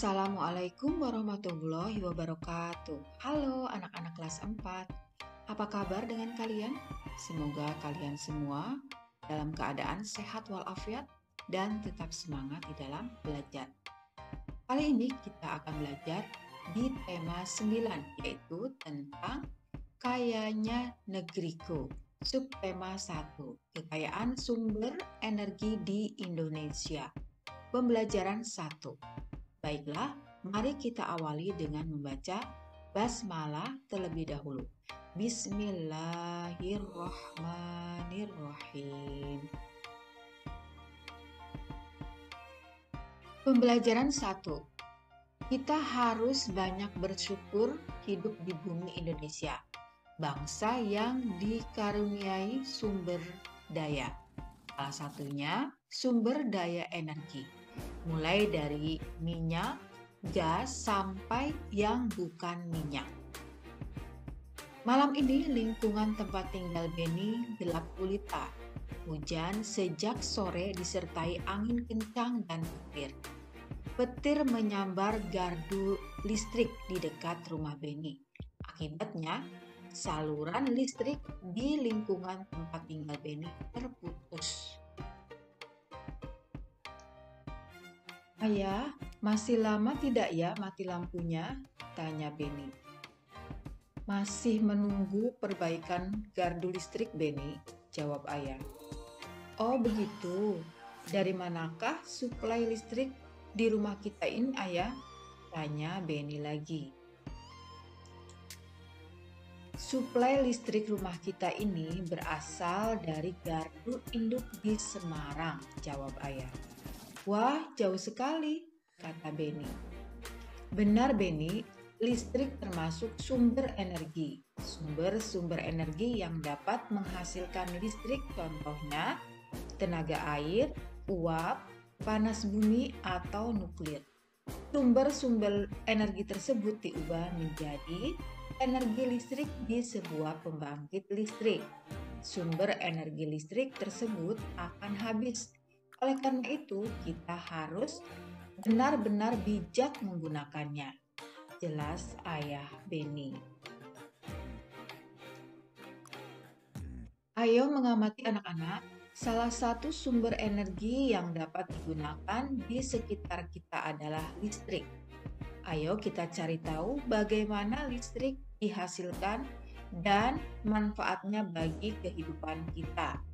Assalamualaikum warahmatullahi wabarakatuh. Halo anak-anak kelas 4. Apa kabar dengan kalian? Semoga kalian semua dalam keadaan sehat walafiat dan tetap semangat di dalam belajar. Kali ini kita akan belajar di tema 9, yaitu tentang kayanya negeriku. Subtema 1, kekayaan sumber energi di Indonesia. Pembelajaran 1. Baiklah, mari kita awali dengan membaca basmalah terlebih dahulu. Bismillahirrahmanirrahim. Pembelajaran 1. Kita harus banyak bersyukur hidup di bumi Indonesia, bangsa yang dikaruniai sumber daya. Salah satunya sumber daya energi. Mulai dari minyak, gas, sampai yang bukan minyak. Malam ini lingkungan tempat tinggal Beni gelap gulita. Hujan sejak sore disertai angin kencang dan petir. Petir menyambar gardu listrik di dekat rumah Beni. Akibatnya, saluran listrik di lingkungan tempat tinggal Beni terputus. Ayah, masih lama tidak ya mati lampunya? Tanya Beni. Masih menunggu perbaikan gardu listrik, Beni, jawab ayah. Oh begitu, dari manakah suplai listrik di rumah kita ini, ayah? Tanya Beni lagi. Suplai listrik rumah kita ini berasal dari gardu induk di Semarang, jawab ayah. Wah, jauh sekali, kata Beni. Benar, Beni, listrik termasuk sumber energi. Sumber-sumber energi yang dapat menghasilkan listrik contohnya tenaga air, uap, panas bumi, atau nuklir. Sumber-sumber energi tersebut diubah menjadi energi listrik di sebuah pembangkit listrik. Sumber energi listrik tersebut akan habis. Oleh karena itu, kita harus benar-benar bijak menggunakannya. Jelas ayah Beni. Ayo mengamati anak-anak. Salah satu sumber energi yang dapat digunakan di sekitar kita adalah listrik. Ayo kita cari tahu bagaimana listrik dihasilkan dan manfaatnya bagi kehidupan kita.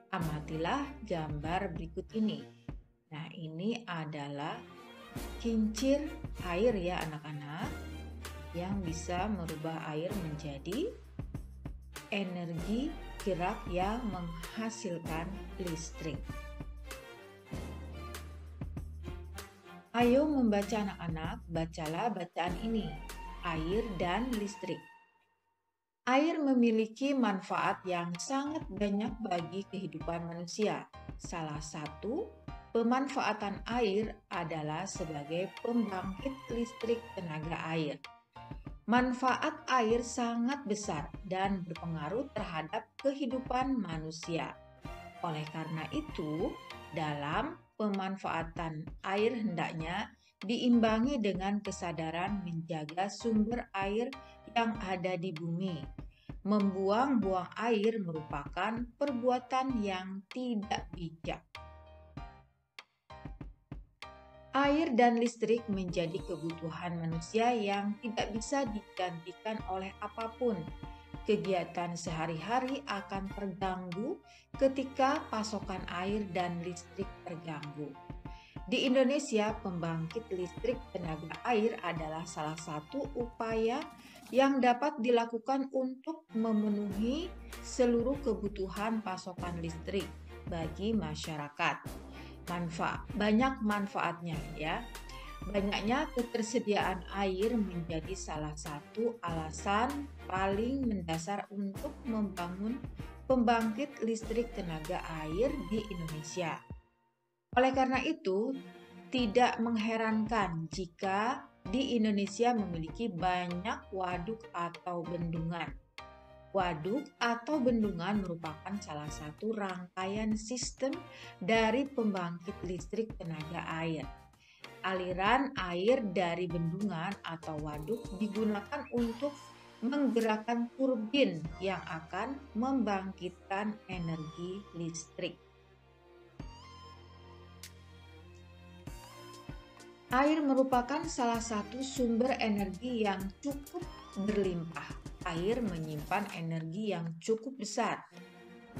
Amatilah gambar berikut ini. Nah, ini adalah kincir air ya anak-anak, yang bisa merubah air menjadi energi gerak yang menghasilkan listrik. Ayo membaca anak-anak, bacalah bacaan ini, air dan listrik. Air memiliki manfaat yang sangat banyak bagi kehidupan manusia. Salah satu pemanfaatan air adalah sebagai pembangkit listrik tenaga air. Manfaat air sangat besar dan berpengaruh terhadap kehidupan manusia. Oleh karena itu, dalam pemanfaatan air hendaknya diimbangi dengan kesadaran menjaga sumber air yang ada di bumi. Membuang-buang air merupakan perbuatan yang tidak bijak. Air dan listrik menjadi kebutuhan manusia yang tidak bisa digantikan oleh apapun. Kegiatan sehari-hari akan terganggu ketika pasokan air dan listrik terganggu. Di Indonesia, pembangkit listrik tenaga air adalah salah satu upaya yang dapat dilakukan untuk memenuhi seluruh kebutuhan pasokan listrik bagi masyarakat. Banyak manfaatnya ya. Banyaknya ketersediaan air menjadi salah satu alasan paling mendasar untuk membangun pembangkit listrik tenaga air di Indonesia. Oleh karena itu, tidak mengherankan jika di Indonesia memiliki banyak waduk atau bendungan. Waduk atau bendungan merupakan salah satu rangkaian sistem dari pembangkit listrik tenaga air. aliran air dari bendungan atau waduk digunakan untuk menggerakkan turbin yang akan membangkitkan energi listrik. Air merupakan salah satu sumber energi yang cukup berlimpah. Air menyimpan energi yang cukup besar.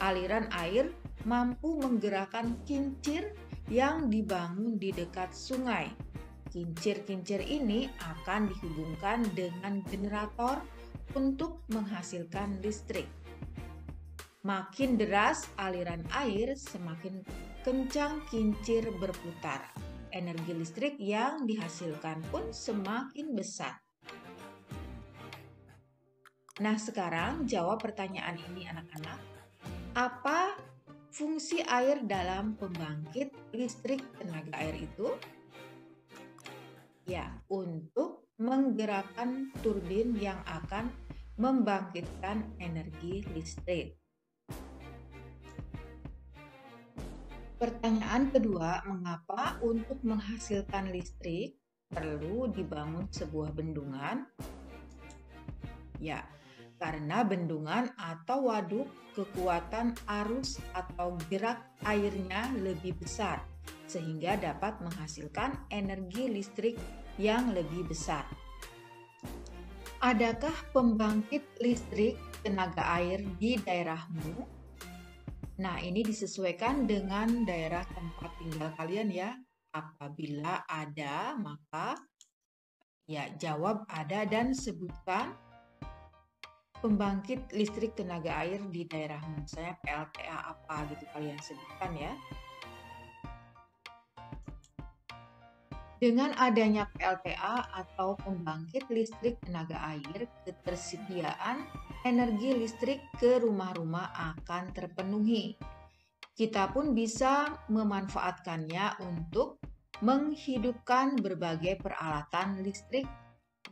Aliran air mampu menggerakkan kincir yang dibangun di dekat sungai. Kincir-kincir ini akan dihubungkan dengan generator untuk menghasilkan listrik. Makin deras aliran air, semakin kencang kincir berputar. Energi listrik yang dihasilkan pun semakin besar. Nah, sekarang jawab pertanyaan ini anak-anak. Apa fungsi air dalam pembangkit listrik tenaga air itu? Ya, untuk menggerakkan turbin yang akan membangkitkan energi listrik. Pertanyaan kedua, mengapa untuk menghasilkan listrik perlu dibangun sebuah bendungan? Ya, karena bendungan atau waduk kekuatan arus atau gerak airnya lebih besar, sehingga dapat menghasilkan energi listrik yang lebih besar. Adakah pembangkit listrik tenaga air di daerahmu? Nah, ini disesuaikan dengan daerah tempat tinggal kalian ya. Apabila ada, maka ya jawab ada dan sebutkan pembangkit listrik tenaga air di daerahmu. Misalnya PLTA apa gitu kalian sebutkan ya. Dengan adanya PLTA atau pembangkit listrik tenaga air, ketersediaan energi listrik ke rumah-rumah akan terpenuhi. Kita pun bisa memanfaatkannya untuk menghidupkan berbagai peralatan listrik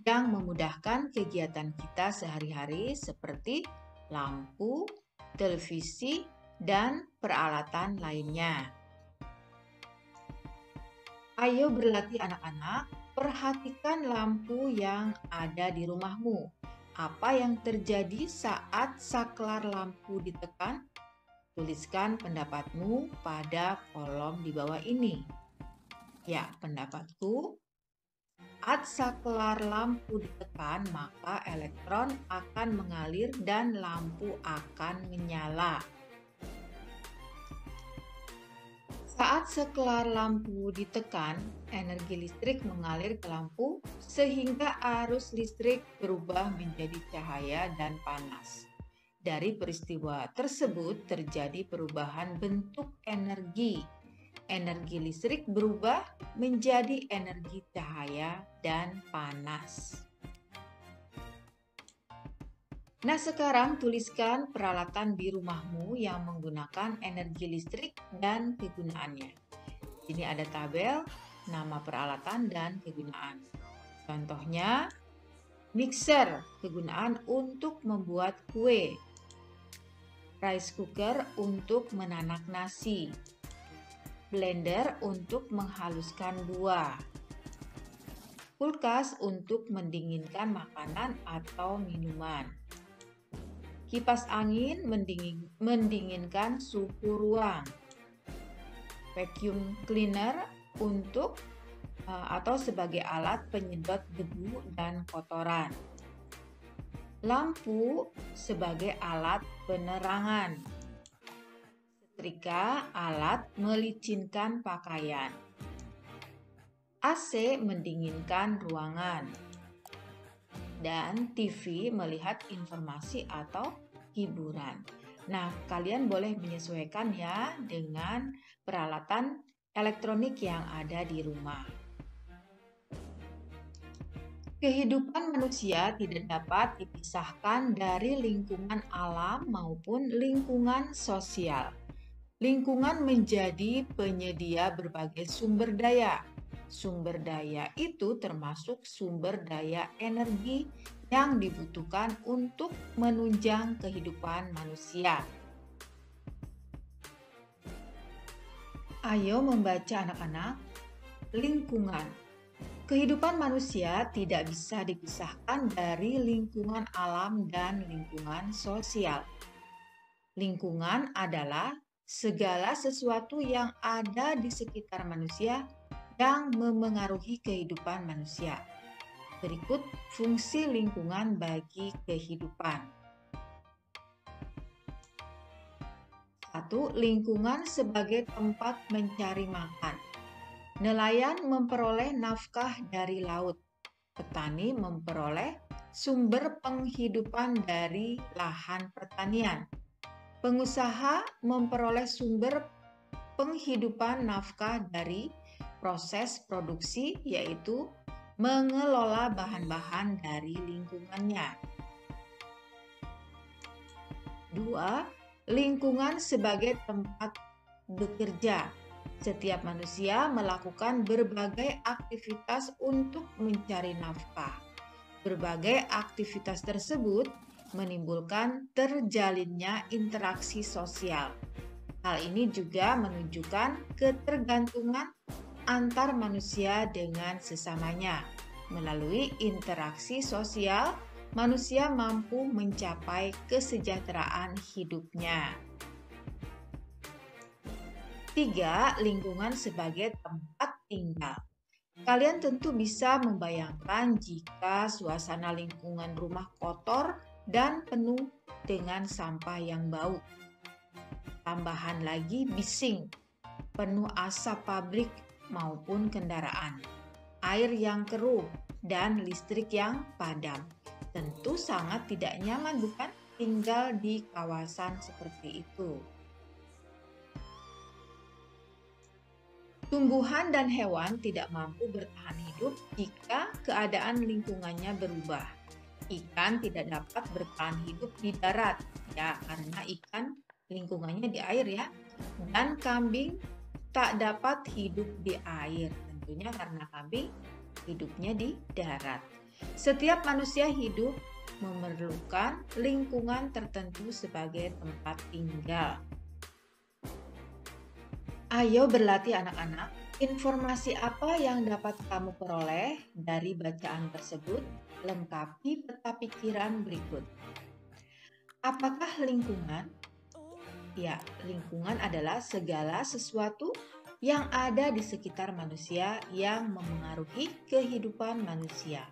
yang memudahkan kegiatan kita sehari-hari seperti lampu, televisi, dan peralatan lainnya. Ayo berlatih anak-anak, perhatikan lampu yang ada di rumahmu. Apa yang terjadi saat saklar lampu ditekan? Tuliskan pendapatmu pada kolom di bawah ini. Ya, pendapatku, saat saklar lampu ditekan, maka elektron akan mengalir dan lampu akan menyala. Saat saklar lampu ditekan, energi listrik mengalir ke lampu sehingga arus listrik berubah menjadi cahaya dan panas. Dari peristiwa tersebut terjadi perubahan bentuk energi. Energi listrik berubah menjadi energi cahaya dan panas. Nah, sekarang tuliskan peralatan di rumahmu yang menggunakan energi listrik dan kegunaannya. Ini ada tabel, nama peralatan, dan kegunaan. Contohnya, mixer, kegunaan untuk membuat kue. Rice cooker untuk menanak nasi. Blender untuk menghaluskan buah. Kulkas untuk mendinginkan makanan atau minuman. Kipas angin mendinginkan suhu ruang. Vacuum cleaner untuk atau sebagai alat penyedot debu dan kotoran. Lampu sebagai alat penerangan. Setrika alat melicinkan pakaian. AC mendinginkan ruangan. Dan TV melihat informasi atau hiburan. Nah, kalian boleh menyesuaikan ya dengan peralatan elektronik yang ada di rumah. Kehidupan manusia tidak dapat dipisahkan dari lingkungan alam maupun lingkungan sosial. Lingkungan menjadi penyedia berbagai sumber daya. Sumber daya itu termasuk sumber daya energi yang dibutuhkan untuk menunjang kehidupan manusia. Ayo membaca anak-anak. Lingkungan Kehidupan manusia tidak bisa dipisahkan dari lingkungan alam dan lingkungan sosial. Lingkungan adalah segala sesuatu yang ada di sekitar manusia yang memengaruhi kehidupan manusia. Berikut fungsi lingkungan bagi kehidupan. 1. Lingkungan sebagai tempat mencari makan. Nelayan memperoleh nafkah dari laut. Petani memperoleh sumber penghidupan dari lahan pertanian. Pengusaha memperoleh sumber penghidupan nafkah dari proses produksi, yaitu mengelola bahan-bahan dari lingkungannya. 2. Lingkungan sebagai tempat bekerja. Setiap manusia melakukan berbagai aktivitas untuk mencari nafkah. Berbagai aktivitas tersebut menimbulkan terjalinnya interaksi sosial. Hal ini juga menunjukkan ketergantungan antar manusia dengan sesamanya. Melalui interaksi sosial, manusia mampu mencapai kesejahteraan hidupnya. 3. Lingkungan sebagai tempat tinggal. Kalian tentu bisa membayangkan jika suasana lingkungan rumah kotor dan penuh dengan sampah yang bau. Tambahan lagi bising, penuh asap pabrik maupun kendaraan, air yang keruh, dan listrik yang padam. Tentu sangat tidak nyaman, bukan? Tinggal di kawasan seperti itu. Tumbuhan dan hewan tidak mampu bertahan hidup jika keadaan lingkungannya berubah. Ikan tidak dapat bertahan hidup di darat, ya, karena ikan lingkungannya di air, ya. Dan kambing tak dapat hidup di air, tentunya karena kambing hidupnya di darat. Setiap manusia hidup memerlukan lingkungan tertentu sebagai tempat tinggal. Ayo berlatih anak-anak. Informasi apa yang dapat kamu peroleh dari bacaan tersebut? Lengkapi peta pikiran berikut. Apakah lingkungan? Ya, lingkungan adalah segala sesuatu yang ada di sekitar manusia yang memengaruhi kehidupan manusia.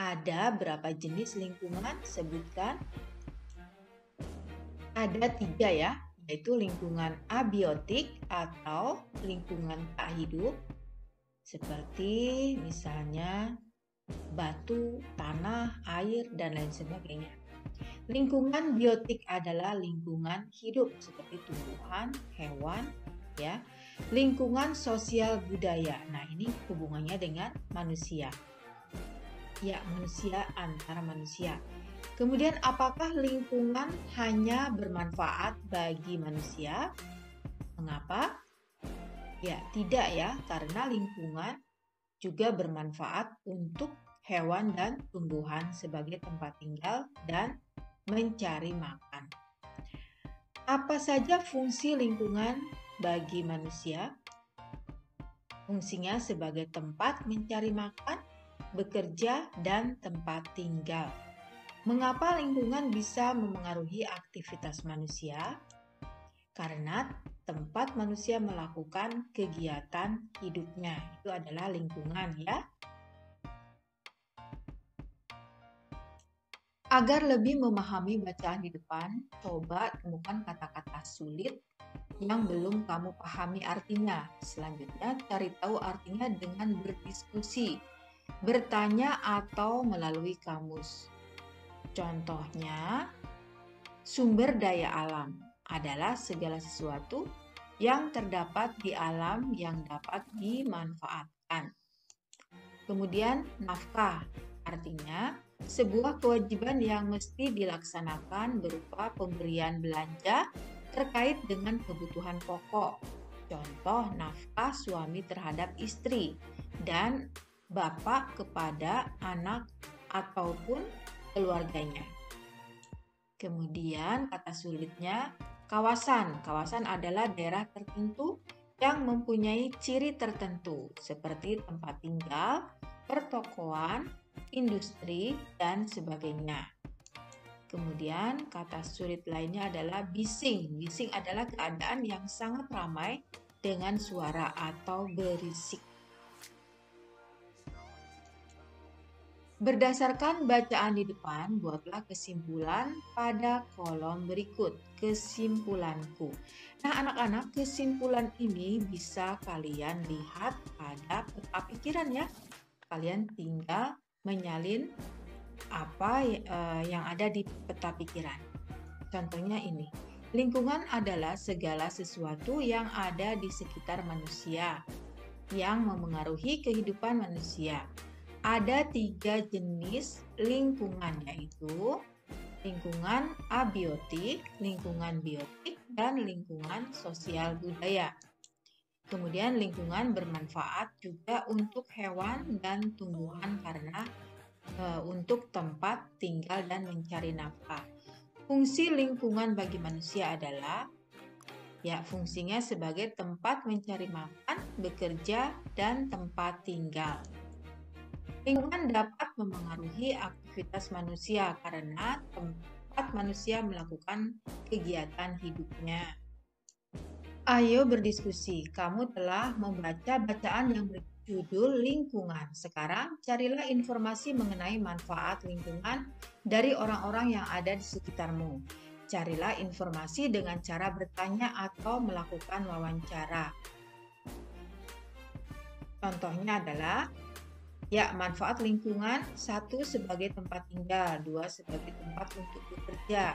Ada berapa jenis lingkungan? Sebutkan. Ada 3, ya. Yaitu lingkungan abiotik atau lingkungan tak hidup, seperti misalnya batu, tanah, air, dan lain sebagainya. Lingkungan biotik adalah lingkungan hidup seperti tumbuhan, hewan, ya. Lingkungan sosial budaya. Nah, ini hubungannya dengan manusia. Ya, manusia antar manusia. Kemudian, apakah lingkungan hanya bermanfaat bagi manusia? Mengapa? Ya, tidak, ya, karena lingkungan juga bermanfaat untuk hewan dan tumbuhan sebagai tempat tinggal dan mencari makan. Apa saja fungsi lingkungan bagi manusia? Fungsinya sebagai tempat mencari makan, bekerja, dan tempat tinggal. Mengapa lingkungan bisa memengaruhi aktivitas manusia? Karena tempat manusia melakukan kegiatan hidupnya, itu adalah lingkungan, ya. Agar lebih memahami bacaan di depan, coba temukan kata-kata sulit yang belum kamu pahami artinya. Selanjutnya, cari tahu artinya dengan berdiskusi, bertanya, atau melalui kamus. Contohnya, sumber daya alam adalah segala sesuatu yang terdapat di alam yang dapat dimanfaatkan. Kemudian, nafkah artinya sebuah kewajiban yang mesti dilaksanakan berupa pemberian belanja terkait dengan kebutuhan pokok. Contoh, nafkah suami terhadap istri dan bapak kepada anak ataupun keluarganya. Kemudian kata sulitnya kawasan. Kawasan adalah daerah tertentu yang mempunyai ciri tertentu seperti tempat tinggal, pertokoan, industri, dan sebagainya. Kemudian kata sulit lainnya adalah bising. Bising adalah keadaan yang sangat ramai dengan suara atau berisik. Berdasarkan bacaan di depan, buatlah kesimpulan pada kolom berikut. Kesimpulanku. Nah, anak-anak, kesimpulan ini bisa kalian lihat pada peta pikiran ya. Kalian tinggal menyalin apa yang ada di peta pikiran. Contohnya ini, lingkungan adalah segala sesuatu yang ada di sekitar manusia yang memengaruhi kehidupan manusia. Ada 3 jenis lingkungan, yaitu lingkungan abiotik, lingkungan biotik, dan lingkungan sosial budaya. Kemudian lingkungan bermanfaat juga untuk hewan dan tumbuhan karena untuk tempat tinggal dan mencari nafkah. Fungsi lingkungan bagi manusia adalah fungsinya sebagai tempat mencari makan, bekerja, dan tempat tinggal. Lingkungan dapat memengaruhi aktivitas manusia karena tempat manusia melakukan kegiatan hidupnya. Ayo berdiskusi. Kamu telah membaca bacaan yang berjudul lingkungan. Sekarang carilah informasi mengenai manfaat lingkungan dari orang-orang yang ada di sekitarmu. Carilah informasi dengan cara bertanya atau melakukan wawancara. Contohnya adalah manfaat lingkungan: 1 sebagai tempat tinggal, 2 sebagai tempat untuk bekerja,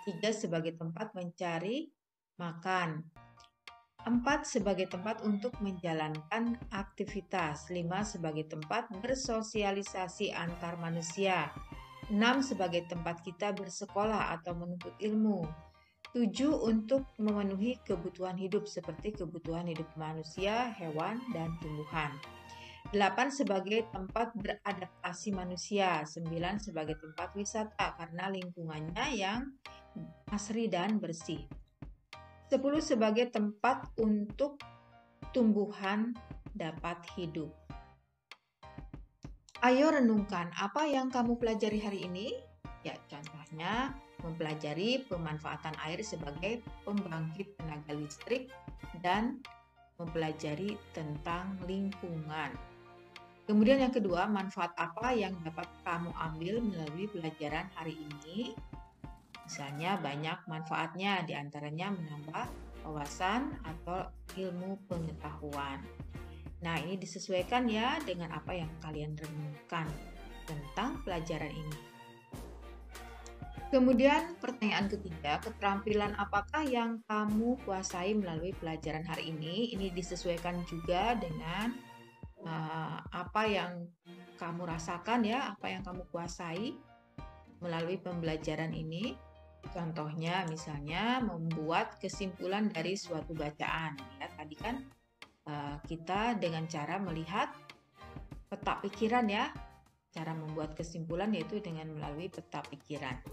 3 sebagai tempat mencari makan, 4 sebagai tempat untuk menjalankan aktivitas, 5 sebagai tempat bersosialisasi antar manusia, 6 sebagai tempat kita bersekolah atau menuntut ilmu, 7 untuk memenuhi kebutuhan hidup seperti kebutuhan hidup manusia, hewan, dan tumbuhan, 8 sebagai tempat beradaptasi manusia, 9 sebagai tempat wisata karena lingkungannya yang asri dan bersih, 10 sebagai tempat untuk tumbuhan dapat hidup. Ayo renungkan apa yang kamu pelajari hari ini. Contohnya mempelajari pemanfaatan air sebagai pembangkit tenaga listrik dan mempelajari tentang lingkungan. Kemudian yang kedua, manfaat apa yang dapat kamu ambil melalui pelajaran hari ini? Misalnya banyak manfaatnya, diantaranya menambah wawasan atau ilmu pengetahuan. Nah, ini disesuaikan ya dengan apa yang kalian renungkan tentang pelajaran ini. Kemudian pertanyaan ketiga, keterampilan apakah yang kamu kuasai melalui pelajaran hari ini? Ini disesuaikan juga dengan apa yang kamu rasakan ya, apa yang kamu kuasai melalui pembelajaran ini. Contohnya misalnya membuat kesimpulan dari suatu bacaan. Ya, tadi kan kita dengan cara melihat peta pikiran ya. Cara membuat kesimpulan yaitu dengan melalui peta pikiran.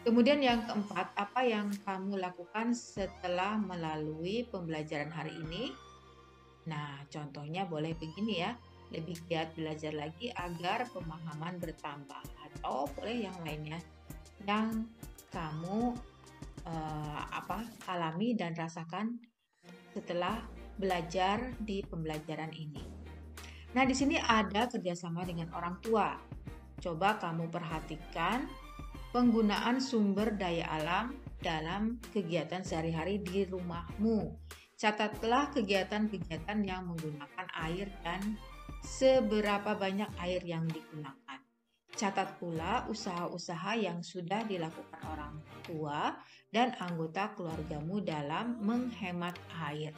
Kemudian yang keempat, apa yang kamu lakukan setelah melalui pembelajaran hari ini? Nah, contohnya boleh begini ya. Lebih giat belajar lagi agar pemahaman bertambah, atau boleh yang lainnya yang kamu alami dan rasakan setelah belajar di pembelajaran ini. Nah, di sini ada kerjasama dengan orang tua. Coba kamu perhatikan penggunaan sumber daya alam dalam kegiatan sehari-hari di rumahmu. Catatlah kegiatan-kegiatan yang menggunakan air dan seberapa banyak air yang digunakan. Catat pula usaha-usaha yang sudah dilakukan orang tua dan anggota keluargamu dalam menghemat air.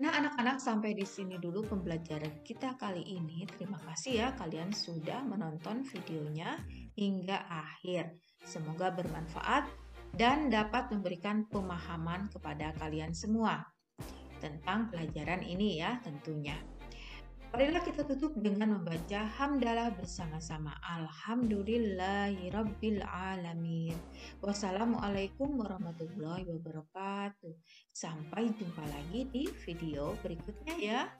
Nah, anak-anak, sampai di sini dulu pembelajaran kita kali ini. Terima kasih ya kalian sudah menonton videonya hingga akhir. Semoga bermanfaat dan dapat memberikan pemahaman kepada kalian semua tentang pelajaran ini ya tentunya. Marilah kita tutup dengan membaca hamdalah bersama-sama. Alhamdulillahirabbil alamin. Wassalamualaikum warahmatullahi wabarakatuh. Sampai jumpa lagi di video berikutnya ya.